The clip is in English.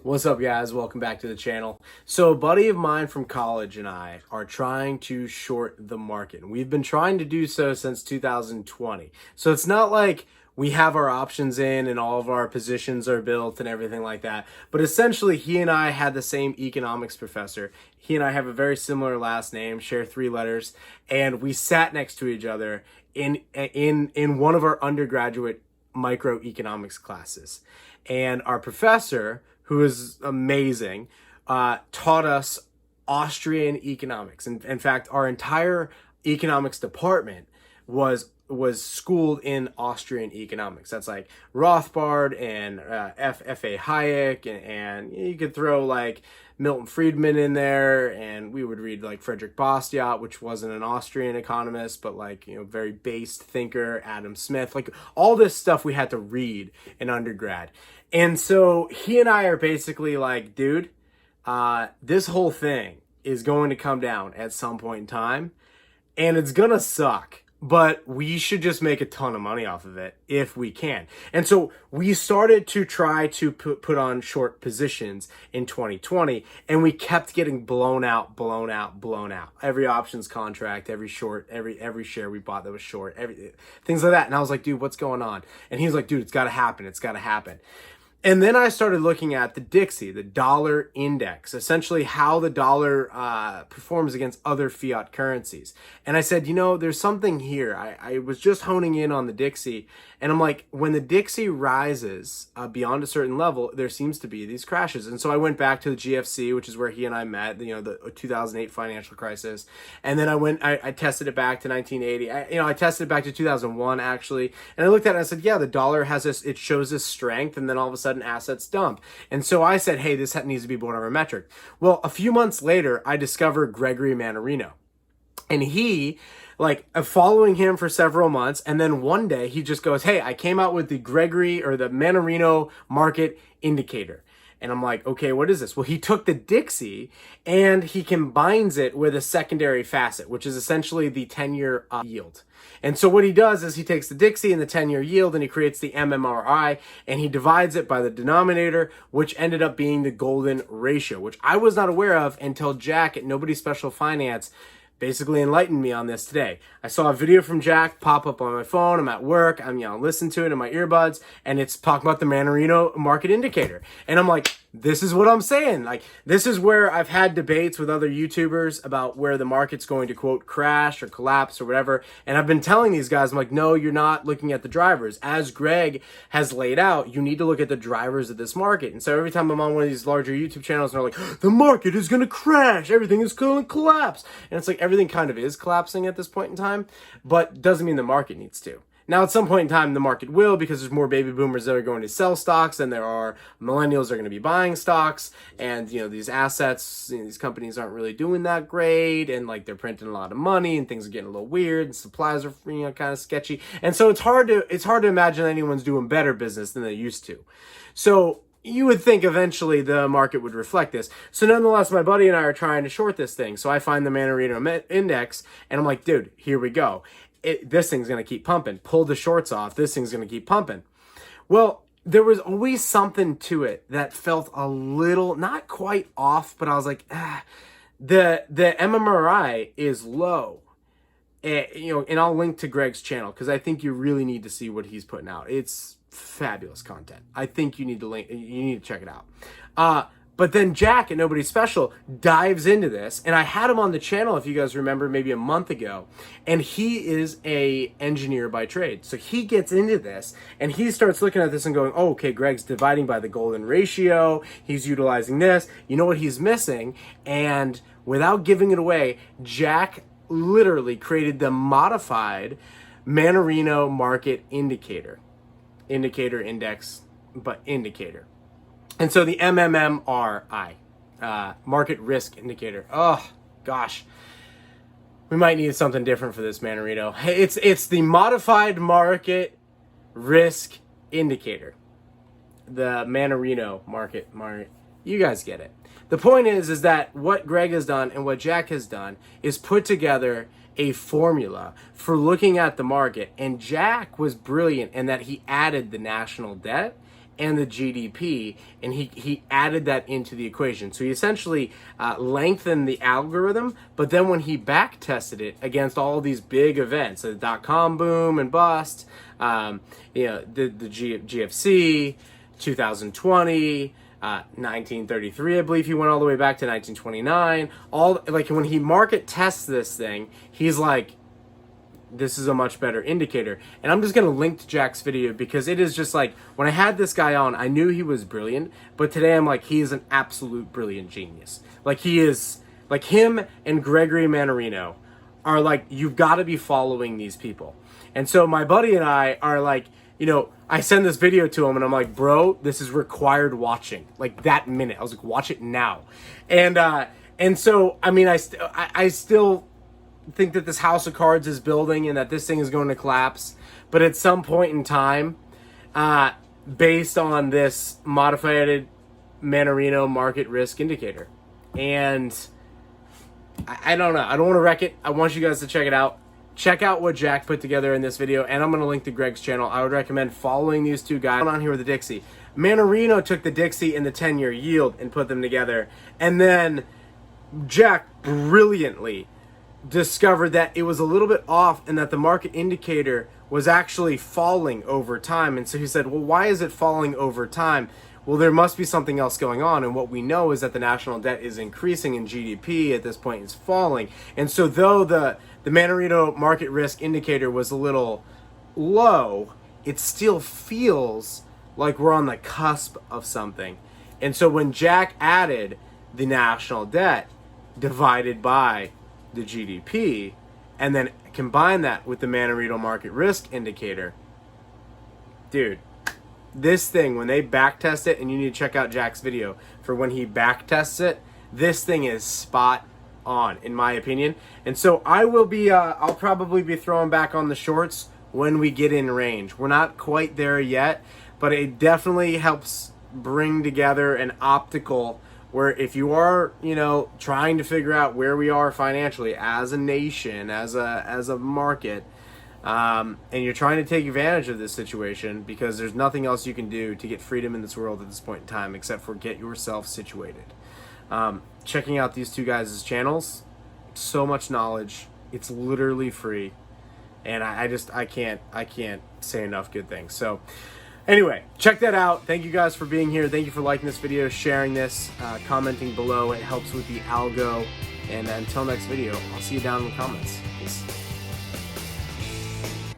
What's up, guys? Welcome back to the channel. So a buddy of mine from college and I are trying to short the market. We've been trying to do so since 2020. So it's not like we have our options in and all of our positions are built and everything like that. But essentially, he and I had the same economics professor. He and I have a very similar last name, share 3 letters, and we sat next to each other in one of our undergraduate microeconomics classes. And our professor, who is amazing, taught us Austrian economics. In fact, our entire economics department was schooled in Austrian economics. That's like Rothbard and F.A. Hayek, and you could throw like Milton Friedman in there, and we would read like Frederick Bastiat, which wasn't an Austrian economist, but like, very based thinker, Adam Smith, like all this stuff we had to read in undergrad. And so he and I are basically like, dude, this whole thing is going to come down at some point in time, and it's gonna suck. But we should just make a ton of money off of it if we can. And so we started to try to put on short positions in 2020, and we kept getting blown out. Every options contract, every short, every share we bought that was short, things like that. And I was like, dude, what's going on? And he was like, dude, it's got to happen. It's got to happen. And then I started looking at the Dixie, the dollar index, essentially how the dollar performs against other fiat currencies. And I said, there's something here. I was just honing in on the Dixie, and I'm like, when the Dixie rises beyond a certain level, there seems to be these crashes. And so I went back to the GFC, which is where he and I met, the 2008 financial crisis. And then I tested it back to 1980. I tested it back to 2001, actually. And I looked at it and I said, yeah, the dollar has this, it shows this strength, and then all of a sudden, assets dump. And so I said, hey, this needs to be one of our metric. Well, a few months later, I discovered Gregory Mannarino. And he, following him for several months, and then one day he just goes, hey, I came out with the Mannarino Market Indicator. And I'm like, okay, what is this? Well, he took the Dixie and he combines it with a secondary facet, which is essentially the 10-year yield. And so what he does is he takes the Dixie and the 10-year yield and he creates the MMRI and he divides it by the denominator, which ended up being the golden ratio, which I was not aware of until Jack at Nobody Special Finance basically enlightened me on this today. I saw a video from Jack pop up on my phone. I'm at work. I'm, listening to it in my earbuds, and it's talking about the Mannarino Market Indicator. And I'm like, this is what I'm saying. This is where I've had debates with other YouTubers about where the market's going to, quote, crash or collapse or whatever. And I've been telling these guys, I'm like, no, you're not looking at the drivers. As Greg has laid out, you need to look at the drivers of this market. And so every time I'm on one of these larger YouTube channels, and they're like, the market is going to crash. Everything is going to collapse. And it's like, everything kind of is collapsing at this point in time, but doesn't mean the market needs to. Now, at some point in time, the market will, because there's more baby boomers that are going to sell stocks than there are millennials that are going to be buying stocks. And, these assets, these companies aren't really doing that great. And they're printing a lot of money and things are getting a little weird and supplies are, kind of sketchy. And so it's hard to imagine anyone's doing better business than they used to. So you would think eventually the market would reflect this. So nonetheless, my buddy and I are trying to short this thing. So I find the Mannarino Index and I'm like, dude, here we go. This thing's going to keep pumping. Pull the shorts off. This thing's going to keep pumping. Well, there was always something to it that felt a little, not quite off, but I was like, the MMRI is low. And I'll link to Greg's channel because I think you really need to see what he's putting out. It's fabulous content. I think you need to check it out. But then Jack at Nobody Special dives into this, and I had him on the channel, if you guys remember, maybe a month ago, and he is a engineer by trade. So he gets into this, and he starts looking at this and going, oh, okay, Greg's dividing by the golden ratio. He's utilizing this. You know what he's missing? And without giving it away, Jack literally created the modified Mannarino Market Indicator. Index, but indicator. And so the MMRI, Market Risk Indicator. Oh, gosh. We might need something different for this, Mannarino. It's the Modified Market Risk Indicator. The Mannarino Market. You guys get it. The point is that what Greg has done and what Jack has done is put together a formula for looking at the market. And Jack was brilliant in that he added the national debt and the GDP, and he added that into the equation. So he essentially lengthened the algorithm, but then when he back tested it against all these big events, the dot-com boom and bust, the GFC, 2020, 1933, I believe he went all the way back to 1929. When he market tests this thing, he's like, this is a much better indicator. And I'm just going to link to Jack's video because it is just like, when I had this guy on, I knew he was brilliant, but today I'm like, he is an absolute brilliant genius. Like, he is, like, him and Gregory Mannarino are like, you've got to be following these people. And so my buddy and I are like, I send this video to him and I'm like, bro, this is required watching, like that minute. I was like, watch it now. And so, I mean, I still think that this house of cards is building and that this thing is going to collapse. But at some point in time, based on this modified Mannarino Market Risk Indicator. And I don't know. I don't want to wreck it. I want you guys to check it out. Check out what Jack put together in this video, and I'm going to link to Greg's channel. I would recommend following these two guys. On here with the Dixie. Mannarino took the Dixie and the 10-year yield and put them together, and then Jack brilliantly discovered that it was a little bit off and that the market indicator was actually falling over time. And so he said, well, why is it falling over time? Well, there must be something else going on. And what we know is that the national debt is increasing and GDP at this point is falling. And so though the Mannarino Market Risk Indicator was a little low, it still feels like we're on the cusp of something. And so when Jack added the national debt divided by the GDP and then combined that with the Mannarino Market Risk Indicator, dude, this thing, when they back test it, and you need to check out Jack's video for when he back tests it, this thing is spot on, in my opinion. And so I will be, I'll probably be throwing back on the shorts when we get in range. We're not quite there yet, but it definitely helps bring together an optical where if you are, trying to figure out where we are financially as a nation, as a market, and you're trying to take advantage of this situation because there's nothing else you can do to get freedom in this world at this point in time except for get yourself situated. Checking out these two guys' channels, so much knowledge. It's literally free, and I can't say enough good things. So anyway, check that out. Thank you guys for being here. Thank you for liking this video, sharing this, commenting below. It helps with the algo. And until next video, I'll see you down in the comments. Peace.